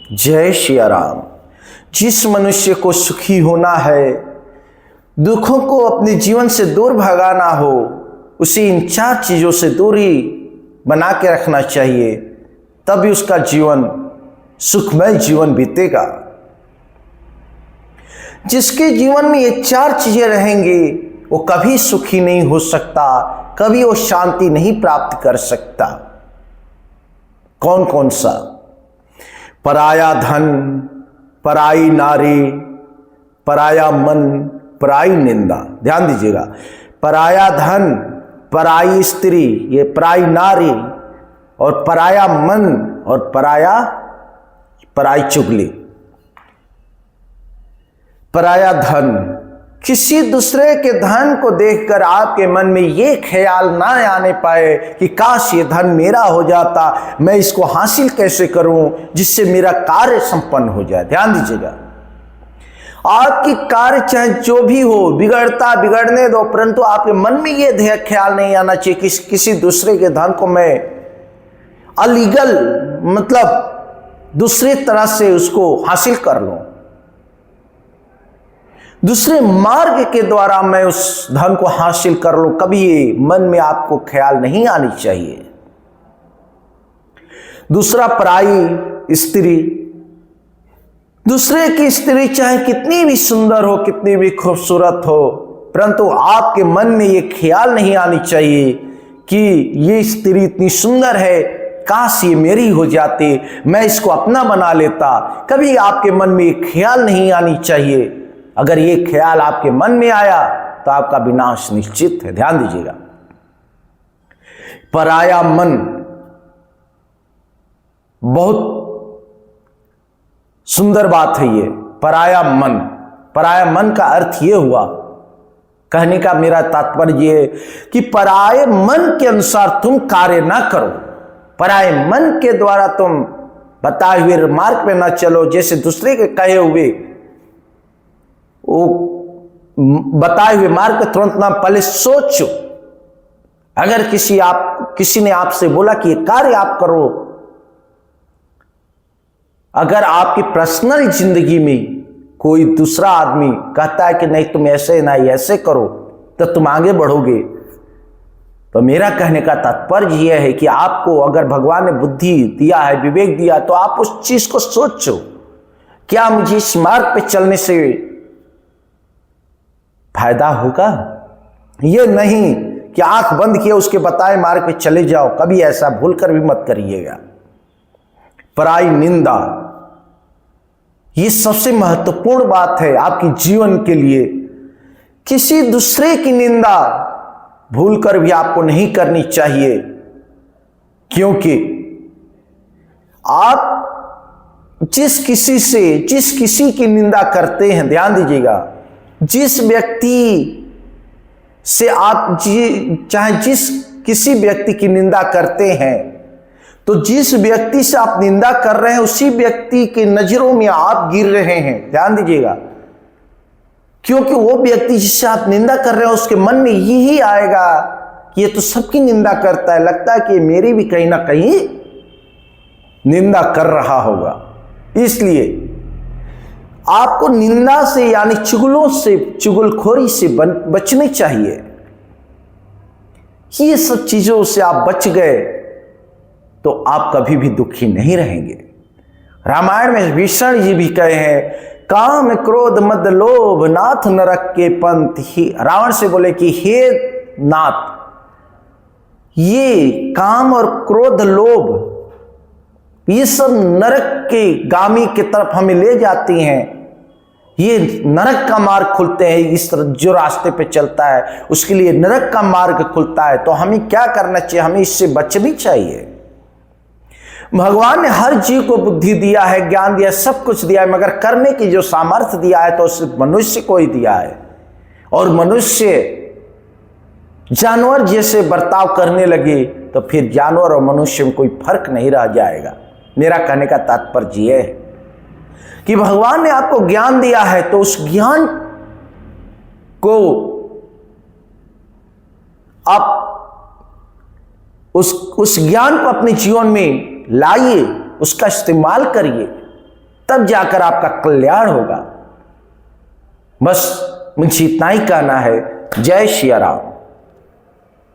जय श्री राम। जिस मनुष्य को सुखी होना है, दुखों को अपने जीवन से दूर भगाना हो, उसे इन 4 चीज़ों से दूरी बना के रखना चाहिए, तभी उसका जीवन सुखमय जीवन बीतेगा। जिसके जीवन में ये 4 चीज़ें रहेंगे वो कभी सुखी नहीं हो सकता, कभी वो शांति नहीं प्राप्त कर सकता। कौन कौन सा? पराया धन, पराई नारी, पराया मन, पराई निंदा। ध्यान दीजिएगा, पराया धन, पराई स्त्री, ये पराई नारी, और पराया मन और पराई चुगली। पराया धन, किसी दूसरे के धन को देखकर आपके मन में ये ख्याल ना आने पाए कि काश ये धन मेरा हो जाता, मैं इसको हासिल कैसे करूं जिससे मेरा कार्य संपन्न हो जाए। ध्यान दीजिएगा, आपकी कार्य चाहे जो भी हो, बिगड़ने दो, परंतु आपके मन में ये ख्याल नहीं आना चाहिए कि किसी दूसरे के धन को मैं अलीगल मतलब दूसरे तरह से उसको हासिल कर लूं, दूसरे मार्ग के द्वारा मैं उस धन को हासिल कर लूं। कभी ये मन में आपको ख्याल नहीं आनी चाहिए। दूसरा, पराई स्त्री। दूसरे की स्त्री चाहे कितनी भी सुंदर हो, कितनी भी खूबसूरत हो, परंतु आपके मन में ये ख्याल नहीं आनी चाहिए कि ये स्त्री इतनी सुंदर है, काश ये मेरी हो जाती, मैं इसको अपना बना लेता। कभी आपके मन में ये ख्याल नहीं आनी चाहिए। अगर ये ख्याल आपके मन में आया तो आपका विनाश निश्चित है। ध्यान दीजिएगा, पराया मन बहुत सुंदर बात है। ये पराया मन का अर्थ ये हुआ, कहने का मेरा तात्पर्य ये कि पराये मन के अनुसार तुम कार्य ना करो, पराये मन के द्वारा तुम बताए हुए मार्ग पे ना चलो। जैसे दूसरे के कहे हुए वो बताए हुए मार्ग पे तुरंत ना, पहले सोचो। अगर किसी ने आपसे बोला कि ये कार्य आप करो, अगर आपकी पर्सनल जिंदगी में कोई दूसरा आदमी कहता है कि नहीं तुम ऐसे ना ऐसे करो तो तुम आगे बढ़ोगे, तो मेरा कहने का तात्पर्य यह है कि आपको अगर भगवान ने बुद्धि दिया है, विवेक दिया, तो आप उस चीज को सोचो, क्या मुझे इस मार्ग पे चलने से फायदा होगा? ये नहीं कि आंख बंद किए उसके बताए मार्ग पे चले जाओ, कभी ऐसा भूल कर भी मत करिएगा। पराई निंदा, ये सबसे महत्वपूर्ण बात है आपके जीवन के लिए। किसी दूसरे की निंदा भूल कर भी आपको नहीं करनी चाहिए, क्योंकि आप जिस किसी की निंदा करते हैं, ध्यान दीजिएगा, जिस व्यक्ति से आप किसी व्यक्ति की निंदा करते हैं, तो जिस व्यक्ति से आप निंदा कर रहे हैं उसी व्यक्ति की नजरों में आप गिर रहे हैं। ध्यान दीजिएगा, क्योंकि वो व्यक्ति जिससे आप निंदा कर रहे हैं उसके मन में यही आएगा कि ये तो सबकी निंदा करता है, लगता है कि मेरी भी कहीं ना कहीं निंदा कर रहा होगा। इसलिए आपको निंदा से यानी चुगलखोरी से बचनी चाहिए। ये सब चीजों से आप बच गए तो आप कभी भी दुखी नहीं रहेंगे। रामायण में भीषण जी भी कहे हैं, काम क्रोध मद लोभ नाथ नरक के पंथ ही। रावण से बोले कि हे नाथ, ये काम और क्रोध लोभ ये सब नरक के गामी की तरफ हमें ले जाती हैं। ये नरक का मार्ग खुलते हैं, इस तरह जो रास्ते पे चलता है उसके लिए नरक का मार्ग खुलता है। तो हमें क्या करना चाहिए? हमें इससे बचनी चाहिए। भगवान ने हर जीव को बुद्धि दिया है, ज्ञान दिया, सब कुछ दिया है, मगर करने की जो सामर्थ्य दिया है तो सिर्फ मनुष्य को ही दिया है। और मनुष्य जानवर जैसे बर्ताव करने लगे तो फिर जानवर और मनुष्य में कोई फर्क नहीं रह जाएगा। मेरा कहने का तात्पर्य यह है कि भगवान ने आपको ज्ञान दिया है तो उस ज्ञान को आप उस ज्ञान को अपने जीवन में लाइए, उसका इस्तेमाल करिए। तब जाकर आपका कल्याण होगा। बस मुझे इतना ही कहना है। जय श्री राम।